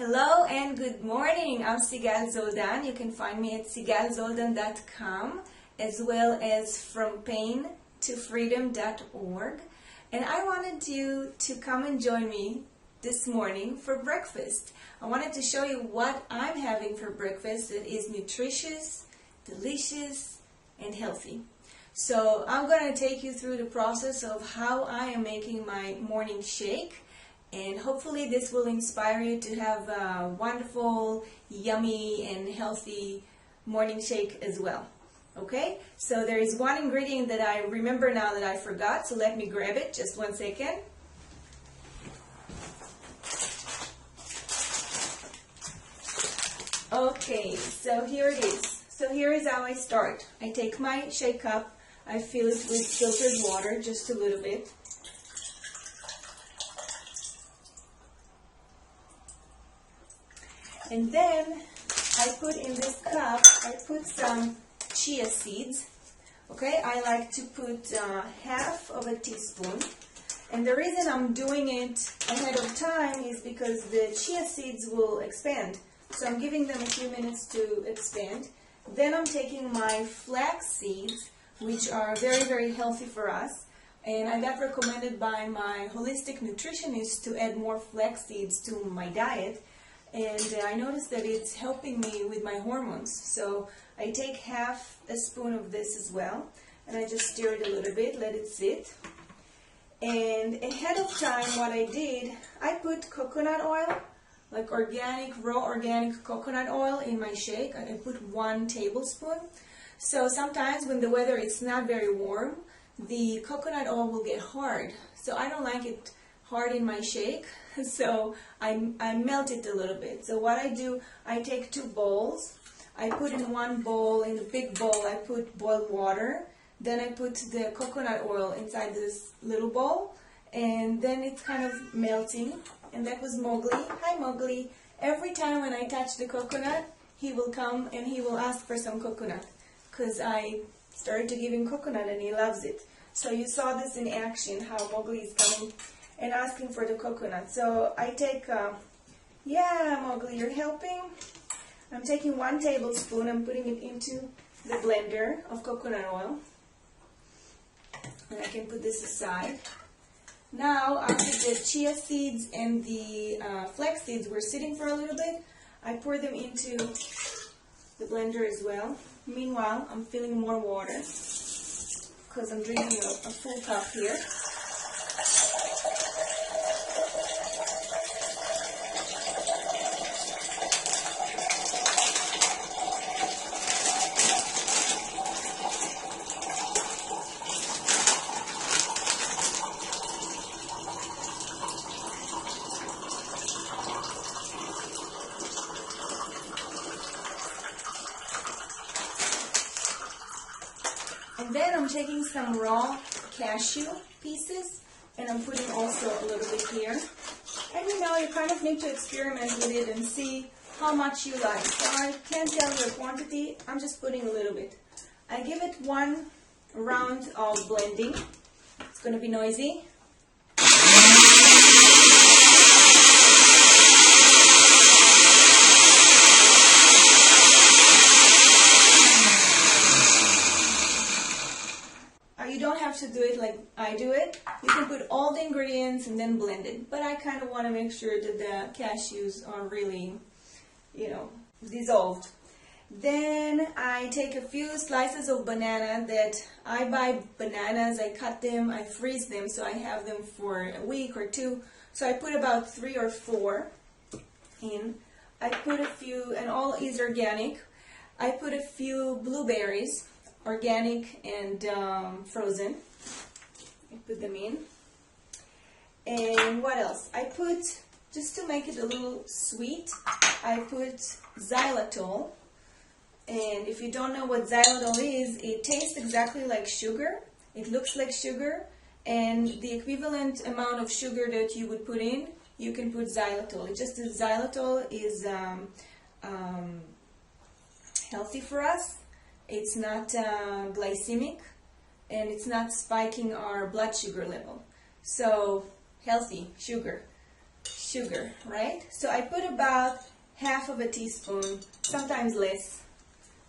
Hello and good morning. I'm Sigal Zoldan. You can find me at sigalzoldan.com as well as FromPainToFreedom.org. And I wanted you to come and join me this morning for breakfast. I wanted to show you what I'm having for breakfast that is nutritious, delicious, and healthy. So I'm going to take you through the process of how I am making my morning shake. And hopefully this will inspire you to have a wonderful, yummy, and healthy morning shake as well. Okay? So there is one ingredient that I remember now that I forgot, so let me grab it. Just 1 second. Okay, so here it is. So here is how I start. I take my shake cup, I fill it with filtered water, just a little bit. And then I put in this cup, I put some chia seeds. Okay, I like to put half of a teaspoon. And the reason I'm doing it ahead of time is because the chia seeds will expand. So I'm giving them a few minutes to expand. Then I'm taking my flax seeds, which are very, very healthy for us. And I got recommended by my holistic nutritionist to add more flax seeds to my diet. And I noticed that it's helping me with my hormones. So I take half a spoon of this as well, and I just stir it a little bit, let it sit. And ahead of time, what I did, I put coconut oil, like organic, raw organic coconut oil in my shake. I put 1 tablespoon. So sometimes when the weather is not very warm, the coconut oil will get hard. So I don't like it hard in my shake, so I melt it a little bit. So what I do, I take 2 bowls, I put in 1 bowl, in the big bowl I put boiled water, then I put the coconut oil inside this little bowl, and then it's kind of melting. And that was Mowgli. Hi Mowgli. Every time when I touch the coconut, he will come and he will ask for some coconut, because I started to give him coconut and he loves it. So you saw this in action, how Mowgli is coming and asking for the coconut. So I take, yeah, Mowgli, you're helping. I'm taking 1 tablespoon, I'm putting it into the blender of coconut oil. And I can put this aside. Now, after the chia seeds and the flax seeds were sitting for a little bit, I pour them into the blender as well. Meanwhile, I'm filling more water, because I'm drinking a full cup here. And then I'm taking some raw cashew pieces, and I'm putting also a little bit here. And you know, you kind of need to experiment with it and see how much you like. So I can't tell you a quantity, I'm just putting a little bit. I give it 1 round of blending. It's going to be noisy. You don't have to do it like I do it. You can put all the ingredients and then blend it. But I kind of want to make sure that the cashews are really, dissolved. Then I take a few slices of banana that I buy bananas, I cut them, I freeze them, so I have them for a week or 2. So I put about 3 or 4 in. I put a few, and all is organic. I put a few blueberries, organic and frozen. I put them in. And what else? I put, just to make it a little sweet, I put xylitol. And if you don't know what xylitol is, it tastes exactly like sugar. It looks like sugar. And the equivalent amount of sugar that you would put in, you can put xylitol. It's just that xylitol is healthy for us. It's not glycemic, and it's not spiking our blood sugar level. So, healthy sugar. sugar, right? So I put about half of a teaspoon, sometimes less,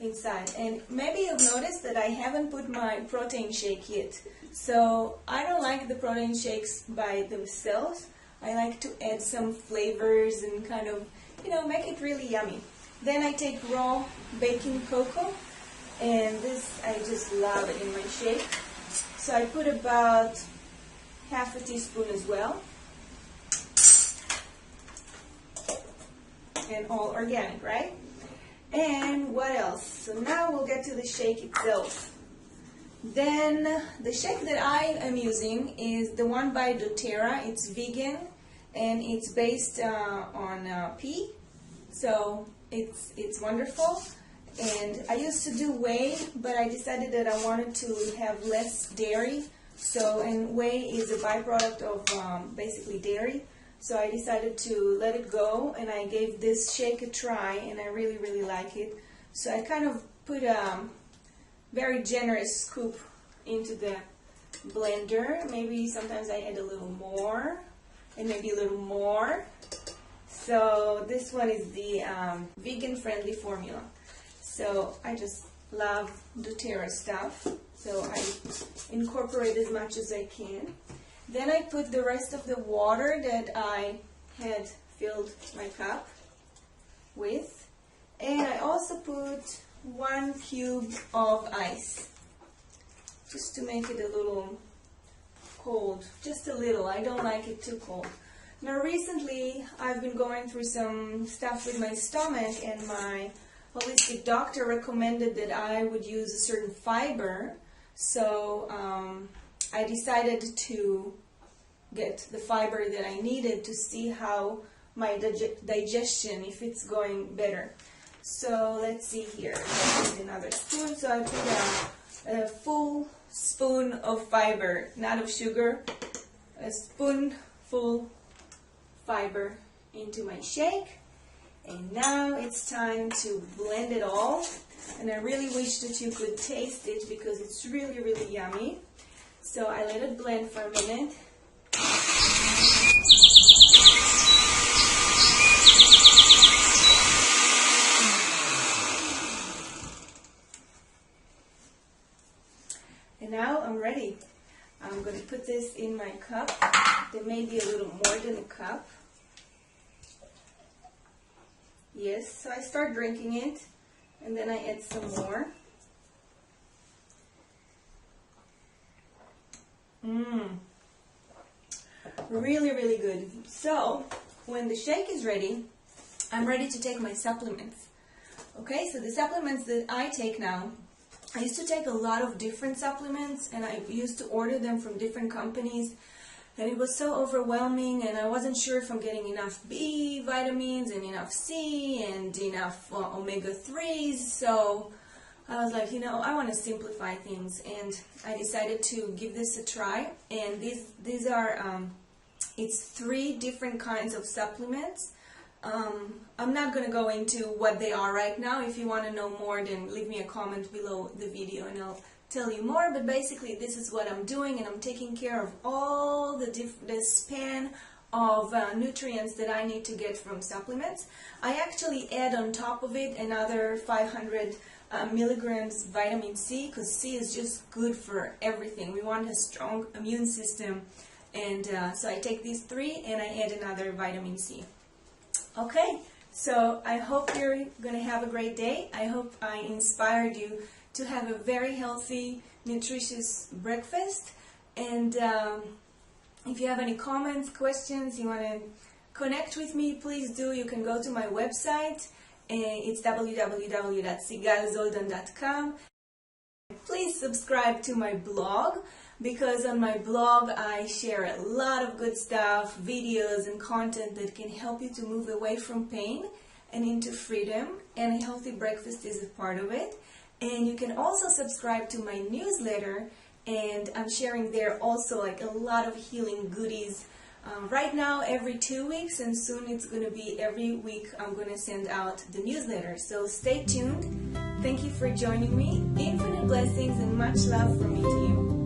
inside. And maybe you've noticed that I haven't put my protein shake yet. So I don't like the protein shakes by themselves. I like to add some flavors and kind of, you know, make it really yummy. Then I take raw baking cocoa, and this, I just love it in my shake. So I put about half a teaspoon as well. And all organic, right? And what else? So now we'll get to the shake itself. Then the shake that I am using is the one by doTERRA. It's vegan and it's based on pea, so it's wonderful. And I used to do whey, but I decided that I wanted to have less dairy. So, and whey is a byproduct of basically dairy. So I decided to let it go, and I gave this shake a try, and I really, really like it. So I kind of put a very generous scoop into the blender. Maybe sometimes I add a little more, and maybe a little more. So this one is the vegan-friendly formula. So I just love doTERRA stuff, so I incorporate as much as I can. Then I put the rest of the water that I had filled my cup with, and I also put 1 cube of ice, just to make it a little cold, just a little. I don't like it too cold. Now recently I've been going through some stuff with my stomach, and my holistic doctor recommended that I would use a certain fiber, so I decided to get the fiber that I needed to see how my digestion, if it's going better. So let's see here. I need another spoon. So I put a full spoon of fiber, not of sugar, a spoonful fiber into my shake. And now it's time to blend it all. And I really wish that you could taste it because it's really, really yummy. So I let it blend for a minute. And now I'm ready. I'm going to put this in my cup. There may be a little more than a cup. Yes, so I start drinking it, and then I add some more. Really, really good. So, when the shake is ready, I'm ready to take my supplements. Okay, so the supplements that I take now, I used to take a lot of different supplements, and I used to order them from different companies, and it was so overwhelming, and I wasn't sure if I'm getting enough B vitamins and enough C and enough omega-3s, so I was like, you know, I want to simplify things, and I decided to give this a try. And these are, it's 3 different kinds of supplements. I'm not going to go into what they are right now. If you want to know more, then leave me a comment below the video and I'll tell you more. But basically this is what I'm doing, and I'm taking care of all the span of nutrients that I need to get from supplements. I actually add on top of it another 500 milligrams vitamin C, because C is just good for everything. We want a strong immune system, and so I take these 3 and I add another vitamin C. Okay, so I hope you're going to have a great day. I hope I inspired you to have a very healthy, nutritious breakfast. And if you have any comments, questions, you want to connect with me, please do. You can go to my website. It's www.sigalzoldan.com. Please subscribe to my blog, because on my blog I share a lot of good stuff, videos and content that can help you to move away from pain and into freedom, and a healthy breakfast is a part of it. And you can also subscribe to my newsletter, and I'm sharing there also like a lot of healing goodies. Right now every 2 weeks, and soon it's going to be every week I'm going to send out the newsletter. So stay tuned. Thank you for joining me. Infinite blessings and much love from me to you.